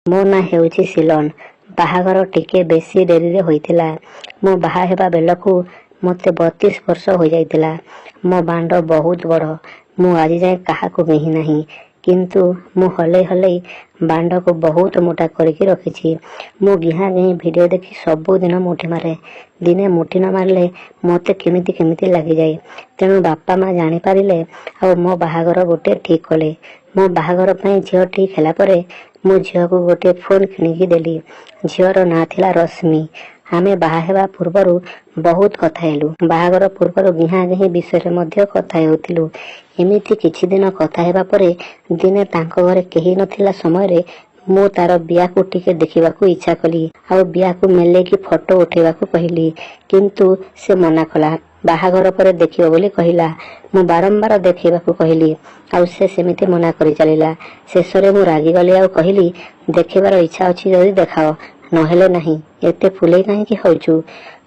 मो ना हेउची सिलोन। बाहागर टिके बेसी डेरी रे होइतिला। मो बाहा हेबा बेलकु मते 32 वर्ष हो जाइतिला। मो बांड बहुत बड़। मु आज जाए काहाकु मेही नाही, किंतु मु हले हले बांड को बहुत मोटा करके रखिछि। मु गिहा गई वीडियो देखी सबु दिन मुठी मारे। दिने मुठी न मारले मते केमिति लागि जाए। तेणु बापा माँ जानी पारिले आ मो बाहागर गोटे ठीक कले। मो बाहागर पई झियो ठीक ହେଲା ପରେ मु झियो को गोटे फोन किनिकी देली। झियोर ना थिला रश्मि। आमे बाहा हेबा पूर्वरु बहुत कथा हेलु। बाहागर पूर्वरु गिहा गही विषय मध्य कथा हेउथिलु। एमिति किछि दिन कथा हेबा परे दिने तांको घरे केही नथिला समय रे मु तार बिया को टिके देखिबाकू इच्छा कली। आ बिया को मेले की फोटो उठेबाकू कहिली, किंतु से मना कला। बाहागर परे देखियो बोली कहिला। मु बारंबार देखिबाकू कहिली, आ से सेमिति मना करि चलिला। शेषरे मु रागी गली आ कहिली, देखिबार इच्छा अछि जदि देखाओ, नहेले नाही। एते फुले काहे कि होइछु।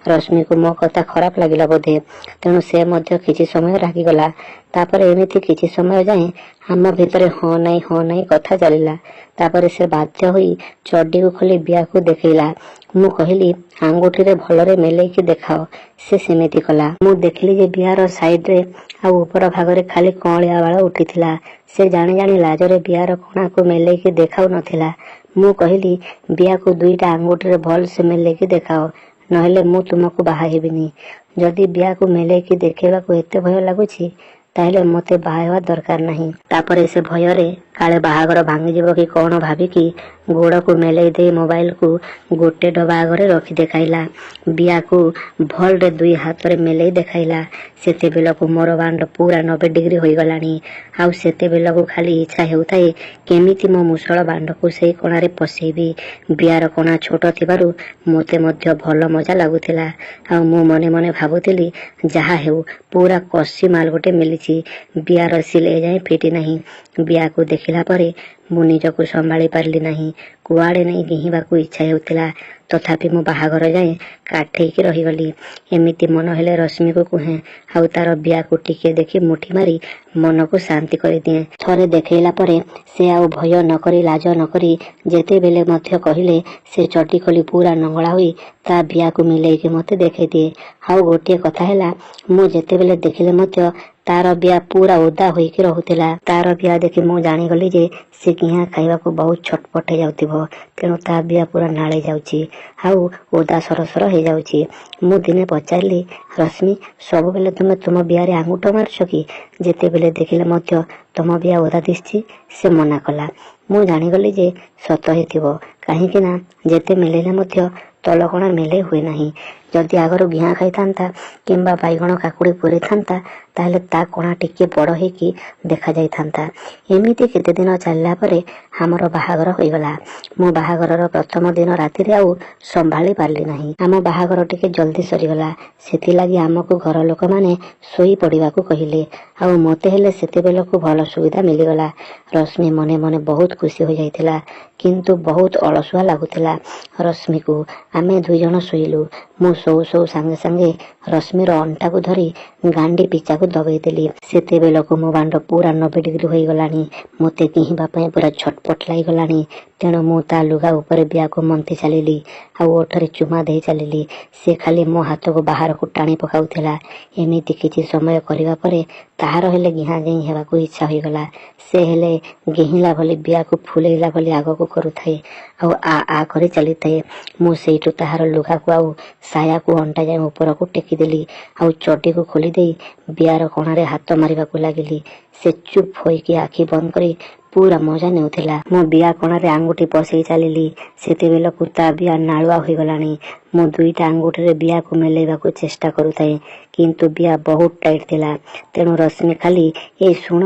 रश्मि को मो कथा खराब लागिला बोधे, तेणु से मध्य किछि समय रागी गला। तापरे एमिति किछि समय जाए आम भितरे हाँ नाई कथा चलिला। तापरे से बाध्य होई चड्डी को खोली बिया को देखैला। मु कहिली, आंगुठी रे भलरे मेले की देखाओ। से सेमिति कला। मु देखली जे बियार साइड रे आ ऊपर भाग रे खाली कौलिया बाल उठिथिला। से जानी जानी लाजरे बियार कोणा को मेले की देखाउ नथिला। मु कहिली, बिया को दुईटा आंगुठी रे भल से मेले की देखाओ, नहेले मु तुमको बाहा हेबिनी। जदि बिया को मेले की देखेबाकू एते भय लागुछि ताहेले मते बाहा हेबा दरकार नाही। तापरे से भयरे काले बाहागर भांगी जीव कि कौन भाविकी गोड़ को मेले दे मोबाइल को गोटे डबा आगरे रखी देखाइला। बिया को भल रे दुई हाथ रे मेले देखाइला। सेते बेलकू मोर बांड पूरा 90 डिग्री होई गलानी। आउ सेते बेलकू खाली इच्छा हेउथाए केमिति मो मुसळ बांड को सेई कोणारे पसेबी। बियार कोणा छोट थिबारु मोते मध्य भल मजा लागुथिला। आ मु मने मने भाबुथिली, जहा हेउ पूरा कसी माल गोटे मिलिछि। बियार सिले जाए फिटी नाही। बिया को देखिला परे मु निजको संभाली पारली नाही। कुआड़े नहीं गिहिबाकू इच्छा हेउथिला, तथापि मु बाहागर जाए काठेकी रहीगली। एमिति मन हेले रश्मि को कुहे, आउ तार बिया को टिके देखि मुठी मारी मन को शांति करि दिए। थरे देखैला परे से आउ भय नकरी लाज नकरी जेते बेले मध्य कहिले से चड्डी खोली पूरा नंगला होई ता बिया को मिलेइके मते देखै दिए। आउ गोटे कथा हैला, मु जेते बेले देखिले मध्य तार बिया पूरा ओदा होइके रहुथिला। तार बिया देखि मु जानी गली जे से किहा खाइबाकू बहुत छटपट हे जाउथिबो, तेणु ता बिया पूरा नाळे जाउछि आउ ओदा सरसर हे जाउछि। मु दिने पचारली, रश्मि सब बेले तुमे तुम बियारे आंगुठ मारछ कि? जेते बेले देखिले मध्य तुम बिया ओदा दिसछि। से मना कला। मु जानी गली जे सत हेथिबो, काहेकि ना जेते मिलेले मध्य तलकणा मेले हुए नाही। जदि आगरो गिहा खाई थांता किंबा बाइगण काकुड़ी पुरे थांता ताहले ता कोणा टिके बड़ हेकी देखा जाई थांता। एमिति केते दिन चलला परे हमर बाहागर होई गला। मो बाहागरर प्रथम दिन राति रे आउ संभाली पारली नाही। आम बाहागर टिके जल्दी सरी गला। सेति लागि हमकु घर लोक माने सोई पड़िबाकू कहिले। आउ मते हेले सेते बेलकू भल सुविधा मिली गला। रश्मि मने मने बहुत खुशी हो जाइथिला, किंतु बहुत अलसुआ लागुथिला रश्मि को। आमे दुई जण सोइलु। मु सौ सौ संगे संगे रश्मिर अंटा को धरी गांडी पिचा को दबेई देली। सेते बेलकू मो बांड पूरा 90 डिग्री होई गलानी। मते गिहिबा पई पूरा छटपट लाई गलानी। तेणु मु ता लुगा ऊपर बिया को मंथि चलिली आउ ओठरे चुमा दे चलिली। से खाली मो हाथ को बाहर को टाणी पकाउथिला। एमिति किछि समय करिवा परे ताहार हेले गिहा गई हेबाकू इच्छा होई गला। से हेले गिहिला भली बिया को फुलेइला भली आगो को करुथाए आउ आ करी चलिथाए। मु सेइटु ताहार लुगा को आउ साया को अंटा जाए ऊपर को टेकी देली आउ चड्डी को खोली देई बियार कोणारे हाथ मारिबाकू लागिली। से चुप होइकी आखि बंद करी पूरा मजा नेउथिला। मो बिया कोणारे आंगुठी पसेई चलिली। सेते बेलकू ता बिया नाळुआ होई गलानी। मो दुईटा आंगुठी रे बिया को मेलेइबाकू चेष्टा करुथाए, किंतु बिया बहुत टाइट थिला। तेणु रश्मि खाली ए सुण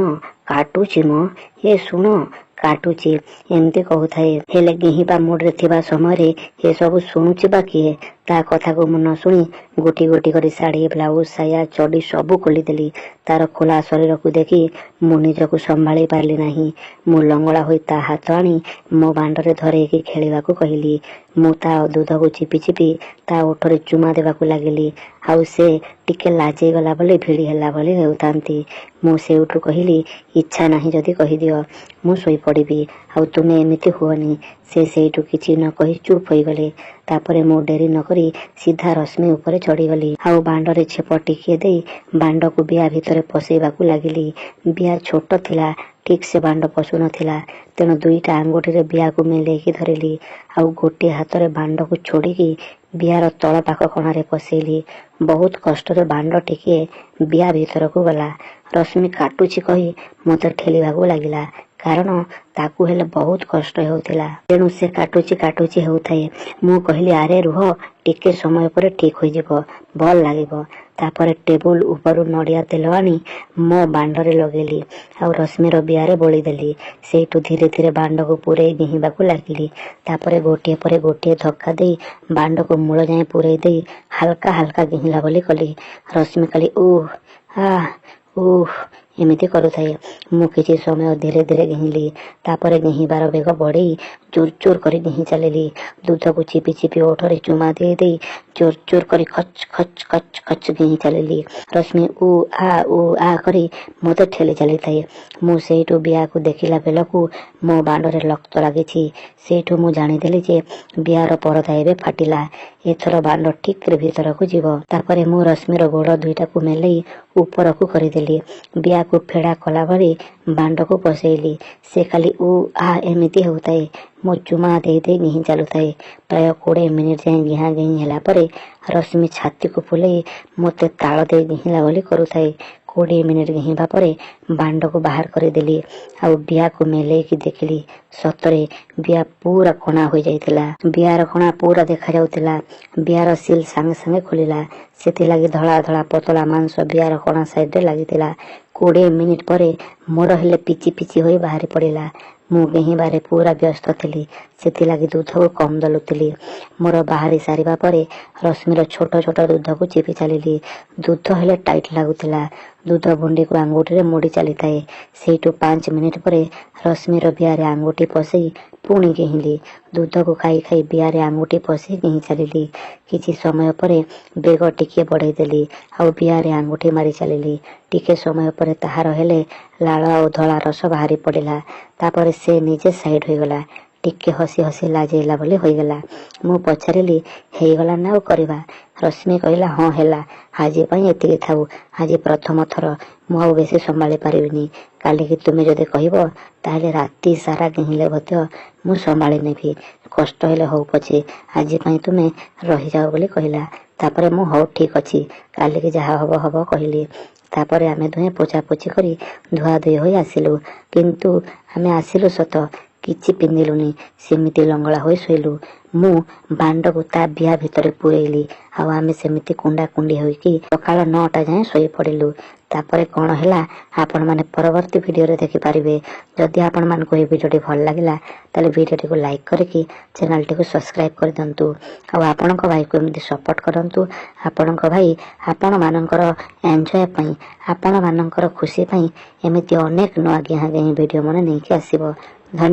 काटुछि मो, ए सुण काटुछि एमती कहूथाए। हेले गिहिबा मूड रे थिबा समय रे ए सब सुनुछि बा किए? ता कथा को न शुणी गोटी गोटी करी साड़ी ब्लाउज साया चड्डी सबू खोली देली। तार खोला शरीर को देखी मु निजको संभाली पारली नाही। मु लंगड़ा होई ता हाथ आनी मो बांडरे धरेकी खेलिबाकू कहिली। मु ता दूध को चिपी चिपी ता ओठरे चुमा देबाकू लागिली। आउ से टिके लाजै गला बोली भिड़ी ହେଲା बोली हेउतांती। मु सेउठू कहिली, इच्छा नाही जदि कहि दियो, मु सोई पड़िबी। आउ तुमे एमिति हुअनी। ସେ ସେଇଠୁ କିଛି ନ କହି ଚୁପ୍ ହୋଇଗଲେ। ତାପରେ ମୁଁ ଡେରି ନ କରି ସିଧା ରଶ୍ମି ଉପରେ ଚଢ଼ିଗଲି। ଆଉ ବାଣ୍ଡରେ ଛେପ ଟିକିଏ ଦେଇ ବାଣ୍ଡକୁ ବିଆ ଭିତରେ ପଶେଇବାକୁ ଲାଗିଲି। ବିଆ ଛୋଟ ଥିଲା, ଠିକ୍ ସେ ବାଣ୍ଡ ପଶୁନଥିଲା। ତେଣୁ ଦୁଇଟା ଆଙ୍ଗୁଠିରେ ବିଆକୁ ମେଲେଇକି ଧରିଲି। ଆଉ ଗୋଟିଏ ହାତରେ ବାଣ୍ଡକୁ ଛୋଡ଼ିକି ବିଆର ତଳ ପାଖ କଣାରେ ପଶେଇଲି। ବହୁତ କଷ୍ଟରେ ବାଣ୍ଡ ଟିକିଏ ବିଆ ଭିତରକୁ ଗଲା। ରଶ୍ମି କାଟୁଛି କହି ମୋତେ ଠେଲିବାକୁ ଲାଗିଲା, କାରଣ ତାକୁ ହେଲେ ବହୁତ କଷ୍ଟ ହେଉଥିଲା। ତେଣୁ ସେ କାଟୁଛି ହେଉଥାଏ। ମୁଁ କହିଲି, ଆରେ ରୁହ, ଟିକେ ସମୟ ପରେ ଠିକ୍ ହୋଇଯିବ, ଭଲ ଲାଗିବ। ତାପରେ ଟେବୁଲ ଉପରୁ ନଡ଼ିଆ ତେଲ ଆଣି ମୋ ବାଣ୍ଡରେ ଲଗେଇଲି ଆଉ ରଶ୍ମିର ବିଆରେ ବୋଳିଦେଲି। ସେଇଠୁ ଧୀରେ ଧୀରେ ବାଣ୍ଡକୁ ପୂରେଇ ଗିହିବାକୁ ଲାଗିଲି। ତାପରେ ଗୋଟିଏ ପରେ ଗୋଟିଏ ଧକ୍କା ଦେଇ ବାଣ୍ଡକୁ ମୂଳ ଯାଏଁ ପୂରେଇ ଦେଇ ହାଲକା ହାଲକା ଗିହିଲା ବୋଲି କଲି। ରଶ୍ମି ଖାଲି ଉଃ ଆଃ ଉଃ ଏମିତି କରୁଥାଏ। ମୁଁ କିଛି ସମୟ ଧୀରେ ଧୀରେ ଗିହିଲି। ତାପରେ ଗିହିବାର ବେଗ ବଢ଼େଇ ଜୋର ଜୋର କରି ଗିହି ଚାଲିଲି। ଦୁଧକୁ ଚିପି ଚିପି ଓଠରେ ଚୁମା ଦେଇ ଦେଇ ଜୋର ଜୋର କରି ଖଚ୍ ଖଚ୍ ଖଚ୍ ଖଚ୍ ଗିହି ଚାଲିଲି। ରଶ୍ମି ଉ ଆ କରି ମୋତେ ଠେଲି ଚାଲିଥାଏ। ମୁଁ ସେଇଠୁ ବିଆକୁ ଦେଖିଲା ବେଳକୁ ମୋ ବାଣ୍ଡରେ ରକ୍ତ ଲାଗିଛି। ସେଇଠୁ ମୁଁ ଜାଣିଦେଲି ଯେ ବିଆର ପରଦା ଏବେ ଫାଟିଲା। ଏଥର ବାଣ୍ଡ ଠିକ୍ରେ ଭିତରକୁ ଯିବ। ତାପରେ ମୁଁ ରଶ୍ମିର ଗୋଡ଼ ଦୁଇଟାକୁ ମେଲେଇ ଉପରକୁ କରିଦେଲି। ବିଆକୁ ଫେଡ଼ା କଲା ଭଳି ବାଣ୍ଡକୁ ପଶେଇଲି। ସେ ଖାଲି ଉ ଆ ଏମିତି ହେଉଥାଏ। ମୁଁ ଚୁମା ଦେଇ ଦେଇ ଗିହି ଚାଲୁଥାଏ। ପ୍ରାୟ 20 ମିନିଟ୍ ଯାଏଁ ଗିହା ଗିହି ହେଲା ପରେ ରଶ୍ମି ଛାତିକୁ ଫୁଲେଇ ମୋତେ ତାଳ ଦେଇ ଗିହିଲା ଭଳି କରୁଥାଏ। 20 ମିନିଟ୍ ଗିହିବା ପରେ ବାଣ୍ଡକୁ ବାହାର କରିଦେଲି ଆଉ ବିଆକୁ ମେଲେଇକି ଦେଖିଲି। ସତରେ ବିଆ ପୁରା କଣା ହୋଇଯାଇଥିଲା। ବିଆର କଣା ପୁରା ଦେଖାଯାଉଥିଲା। ବିଆର ସିଲ୍ ସାଙ୍ଗେ ସାଙ୍ଗେ ଖୋଲିଲା। ସେଥିଲାଗି ଧଳା ଧଳା ପତଳା ମାଂସ ବିଆର କଣା ସାଇଡ୍ରେ ଲାଗିଥିଲା। 20 ମିନିଟ୍ ପରେ ମୋର ହେଲେ ପିଚି ପିଚି ହୋଇ ବାହାରି ପଡ଼ିଲା। ମୁଁ ଗିହିବାରେ ପୁରା ବ୍ୟସ୍ତ ଥିଲି, ସେଥିଲାଗି ଦୁଧକୁ କମ୍ ଦଳୁଥିଲି। ମୋର ବାହାରି ସାରିବା ପରେ ରଶ୍ମିର ଛୋଟ ଛୋଟ ଦୁଧକୁ ଚିପି ଚାଲିଲି। ଦୁଧ ହେଲେ ଟାଇଟ୍ ଲାଗୁଥିଲା। ଦୁଧ ବୁଣ୍ଡିକୁ ଆଙ୍ଗୁଠିରେ ମୋଡ଼ି ଚାଲିଥାଏ। ସେଇଠୁ 5 ମିନିଟ୍ ପରେ ରଶ୍ମିର ବିଆରେ ଆଙ୍ଗୁଠି ପଶେଇ ପୁଣି ଗିହିଲି। ଦୁଧକୁ ଖାଇ ଖାଇ ବିଆରେ ଆଙ୍ଗୁଠି ପଶେଇ ଗିହି ଚାଲିଲି। କିଛି ସମୟ ପରେ ବେଗ ଟିକିଏ ବଢ଼େଇ ଦେଲି ଆଉ ବିଆରେ ଆଙ୍ଗୁଠି ମାରି ଚାଲିଲି। ଟିକେ ସମୟ ପରେ ତାହାର ହେଲେ ଲାଳ ଆଉ ଧଳା ରସ ବାହାରି ପଡ଼ିଲା। ତାପରେ ସେ ନିଜେ ସାଇଡ୍ ହୋଇଗଲା। ଟିକେ ହସି ହସି ଲାଜେଇଲା ବୋଲି ହୋଇଗଲା। ମୁଁ ପଚାରିଲି, ହେଇଗଲା ନା ଆଉ କରିବା? ରଶ୍ମି କହିଲା, ହଁ ହେଲା, ଆଜି ପାଇଁ ଏତିକି ଥାଉ। ଆଜି ପ୍ରଥମ ଥର। ମୁଁ ଆଉ ବେଶୀ ସମ୍ଭାଳି ପାରିବିନି। କାଲିକି ତୁମେ ଯଦି କହିବ ତାହେଲେ ରାତି ସାରା ଗିହିଲେ ମଧ୍ୟ ମୁଁ ସମ୍ଭାଳି ନେବି। କଷ୍ଟ ହେଲେ ହଉ ପଛେ ଆଜି ପାଇଁ ତୁମେ ରହିଯାଅ ବୋଲି କହିଲା। ତାପରେ ମୁଁ ହଉ ଠିକ୍ ଅଛି, କାଲିକି ଯାହା ହବ ହବ କହିଲି। ତାପରେ ଆମେ ଦୁହେଁ ପୋଛାପୋଛି କରି ଧୁଆଧୁଇ ହୋଇ ଆସିଲୁ। କିନ୍ତୁ ଆମେ ଆସିଲୁ ସତ, କିଛି ପିନ୍ଧିଲୁନି, ସେମିତି ଲଙ୍ଗଳା ହୋଇ ଶୋଇଲୁ। ମୁଁ ବାଣ୍ଡକୁ ତା ବିଆ ଭିତରେ ପୂରେଇଲି ଆଉ ଆମେ ସେମିତି କୁଣ୍ଡା କୁଣ୍ଡି ହୋଇକି ସକାଳ 9ଟା ଯାଏଁ ଶୋଇପଡ଼ିଲୁ। ତାପରେ କ'ଣ ହେଲା ଆପଣମାନେ ପରବର୍ତ୍ତୀ ଭିଡ଼ିଓରେ ଦେଖିପାରିବେ। ଯଦି ଆପଣମାନଙ୍କୁ ଏହି ଭିଡ଼ିଓଟି ଭଲ ଲାଗିଲା ତାହେଲେ ଭିଡ଼ିଓଟିକୁ ଲାଇକ୍ କରିକି ଚ୍ୟାନେଲଟିକୁ ସବସ୍କ୍ରାଇବ୍ କରିଦିଅନ୍ତୁ ଆଉ ଆପଣଙ୍କ ଭାଇକୁ ଏମିତି ସପୋର୍ଟ କରନ୍ତୁ। ଆପଣଙ୍କ ଭାଇ ଆପଣମାନଙ୍କର ଏନ୍ଜୟ ପାଇଁ, ଆପଣମାନଙ୍କର ଖୁସି ପାଇଁ ଏମିତି ଅନେକ ନୂଆ ଗିହା ଗିହି ଭିଡ଼ିଓ ମାନେ ନେଇକି ଆସିବ। ଧନ୍ୟବାଦ।